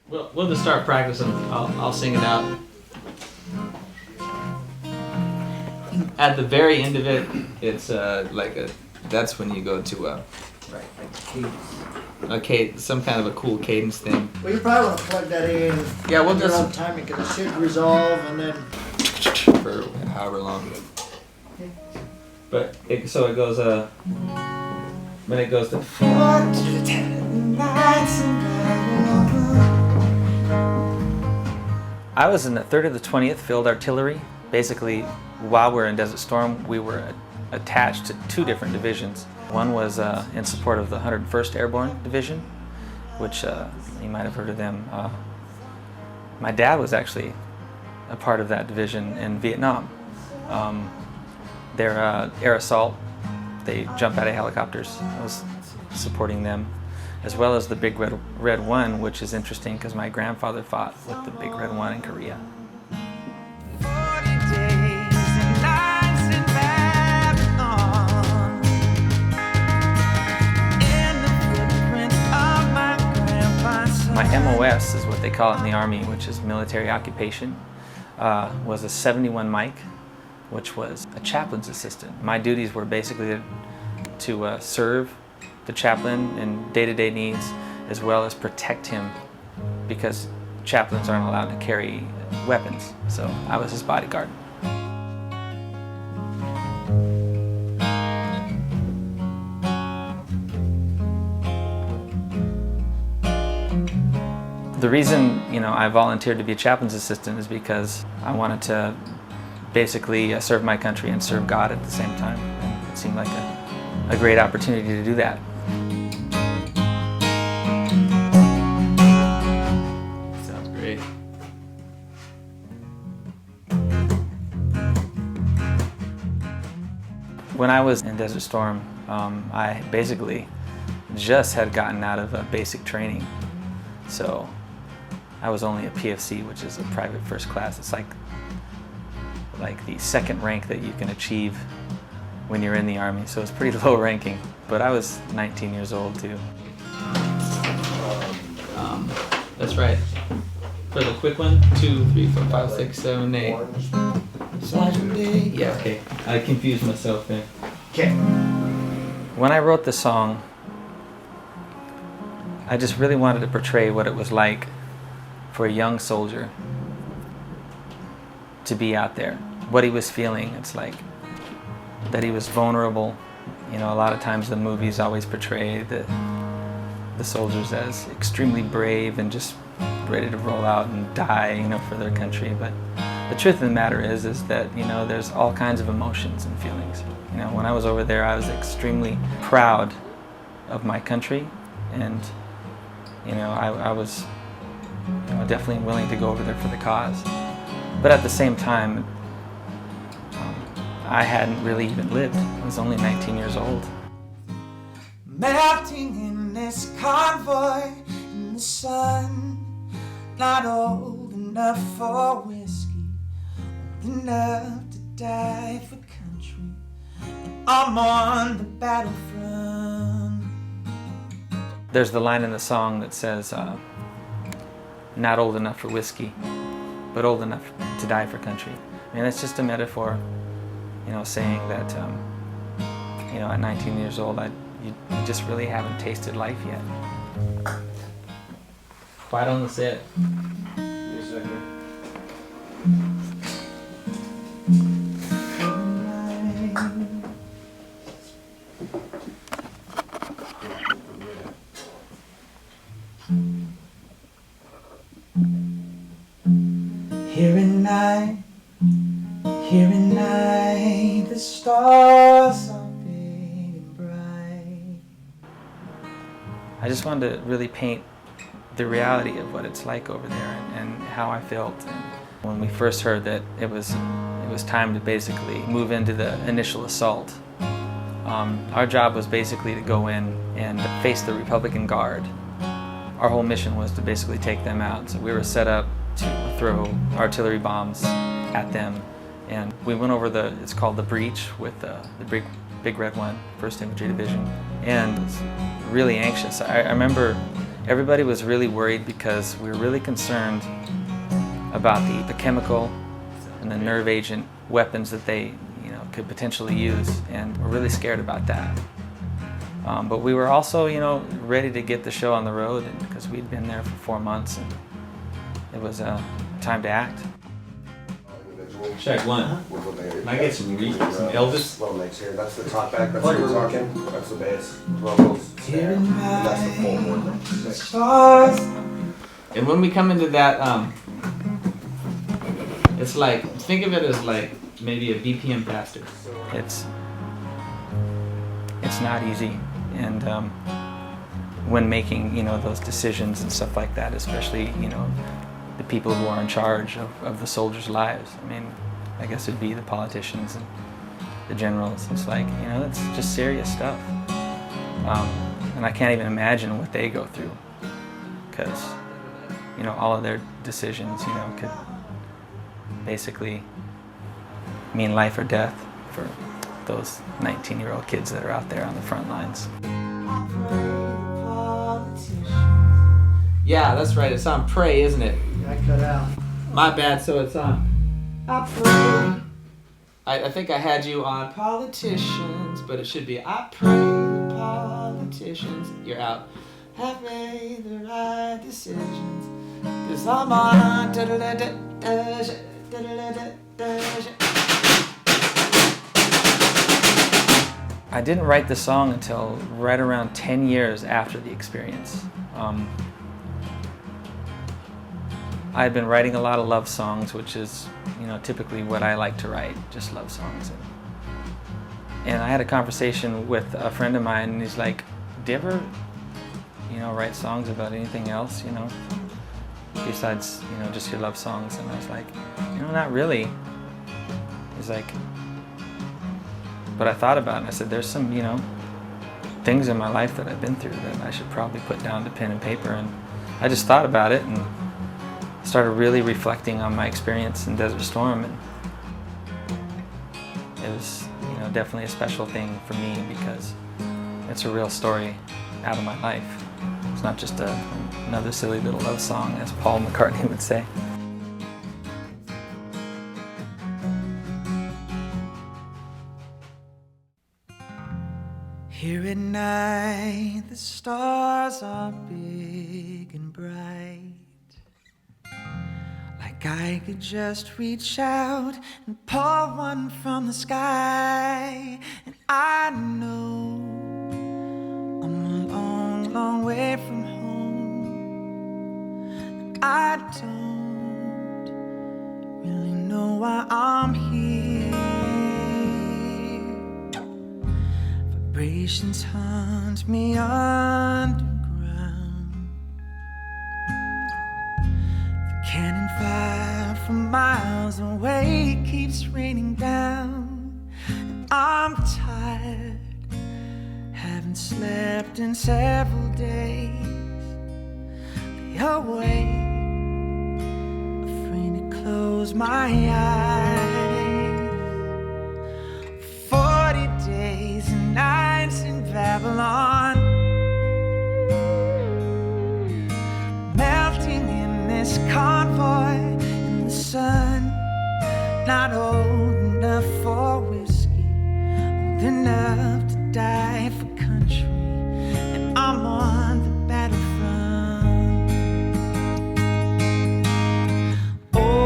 We'll just start practicing. I'll sing it out. At the very end of it, it's that's when you go to Right, like the cadence. some kind of a cool cadence thing. Well, you probably want to plug that in. Yeah, we'll your just own timing because it should resolve and then. for however long. But so it goes when it goes to. I was in the 3rd of the 20th Field Artillery. Basically, while we were in Desert Storm, we were attached to 2 different divisions. One was in support of the 101st Airborne Division, which you might have heard of them. My dad was actually a part of that division in Vietnam. Their air assault, they jump out of helicopters. I was supporting them, as well as the Big Red One, which is interesting because my grandfather fought with the Big Red One in Korea. My MOS is what they call it in the Army, which is military occupation, was a 71 Mike, which was a chaplain's assistant. My duties were basically to serve the chaplain in day-to-day needs, as well as protect him, because chaplains aren't allowed to carry weapons. So I was his bodyguard. The reason, I volunteered to be a chaplain's assistant is because I wanted to basically serve my country and serve God at the same time. And it seemed like a great opportunity to do that. Sounds great. When I was in Desert Storm, I basically just had gotten out of basic training. So I was only a PFC, which is a private first class. It's like the second rank that you can achieve when you're in the Army. So it's pretty low ranking. But I was 19 years old too. That's right. For the quick one, 2, 3, 4, 5, 6, 7, 8. Yeah, okay. I confused myself there. Okay. When I wrote the song, I just really wanted to portray what it was like for a young soldier to be out there, what he was feeling. It's like that he was vulnerable. A lot of times the movies always portray the soldiers as extremely brave and just ready to roll out and die, for their country. But the truth of the matter is that, there's all kinds of emotions and feelings. When I was over there, I was extremely proud of my country, and I was definitely willing to go over there for the cause. But at the same time, I hadn't really even lived. I was only 19 years old. Melting in this convoy in the sun, not old enough for whiskey, old enough to die for country, and I'm on the battlefront. There's the line in the song that says, not old enough for whiskey, but old enough to die for country. That's just a metaphor, saying that, at 19 years old, you just really haven't tasted life yet. Quiet on the set. Here at night, the stars are big and bright. I just wanted to really paint the reality of what it's like over there and how I felt. And when we first heard that it was time to basically move into the initial assault, our job was basically to go in and face the Republican Guard. Our whole mission was to basically take them out. So we were set up to throw artillery bombs at them. And we went over it's called the breach with the Big Red One, 1st Infantry Division. And I was really anxious. I remember everybody was really worried because we were really concerned about the chemical and the nerve agent weapons that they could potentially use, and we're really scared about that. But we were also ready to get the show on the road, and because we'd been there for 4 months and it was time to act. Check one. Can I get some Elvis? Little mix here. That's the top back. That's what we're talking. That's the bass. Vocals. Snare. And that's the full board. Stars. And when we come into that, it's like, think of it as like maybe a BPM faster. It's not easy, and when making those decisions and stuff like that, especially the people who are in charge of the soldiers' lives. I mean, I guess it'd be the politicians and the generals. It's like it's just serious stuff, and I can't even imagine what they go through, because all of their decisions could basically mean life or death for those 19-year-old kids that are out there on the front lines. Yeah, that's right. It's on Pray, isn't it? I cut out. My bad. So it's on. I pray. I think I had you on politicians, but it should be I pray politicians. You're out. Have made the right decisions, 'cause I'm on. I didn't write the song until right around 10 years after the experience. I had been writing a lot of love songs, which is, typically what I like to write, just love songs. And I had a conversation with a friend of mine, and he's like, "Do you ever, write songs about anything else, besides, just your love songs?" And I was like, "Not really." He's like, but I thought about it, and I said, there's some, things in my life that I've been through that I should probably put down to pen and paper. And I just thought about it and started really reflecting on my experience in Desert Storm. And it was, definitely a special thing for me, because it's a real story out of my life. It's not just another silly little love song, as Paul McCartney would say. Here at night, the stars are big and bright. Like I could just reach out and pull one from the sky. And I know I'm a long, long way from home. And I don't really know why I'm here. Vibrations hunt me underground. The cannon fire from miles away keeps raining down. And I'm tired, haven't slept in several days. Lay awake, afraid to close my eyes. 40 days and nights in Babylon, melting in this convoy in the sun. Not old enough for whiskey, old enough to die for country. And I'm on the battlefront. Oh,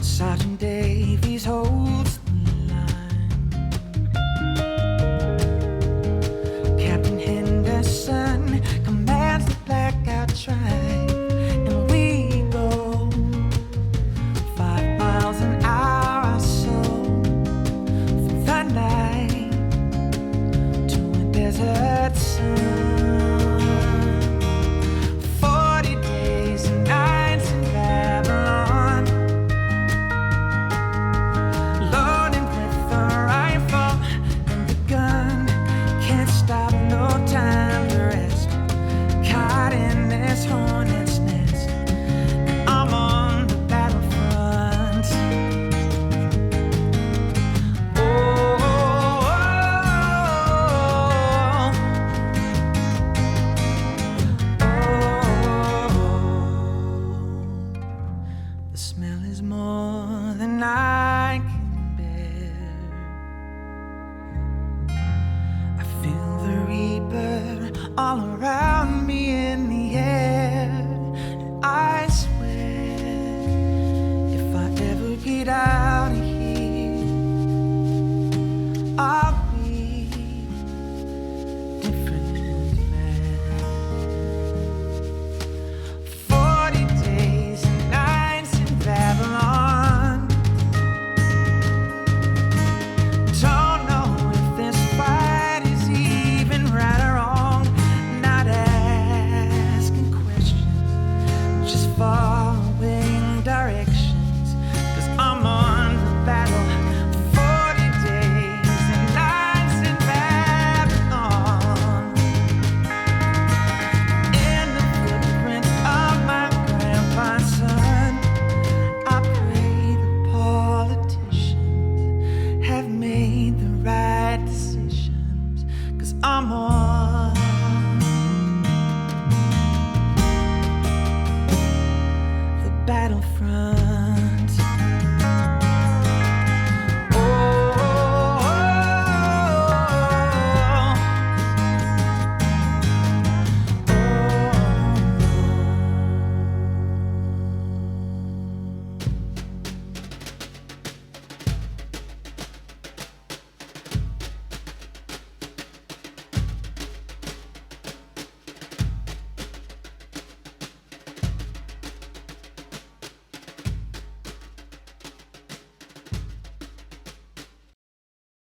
Sergeant Davies holds the line. Captain Henderson commands the blackout drive. And we go 5 miles an hour or so through the night to a desert sun. 40 days and nights in Babylon, loading The smell is more than I can bear. I feel the reaper all around me in the air. And I swear, if I ever get out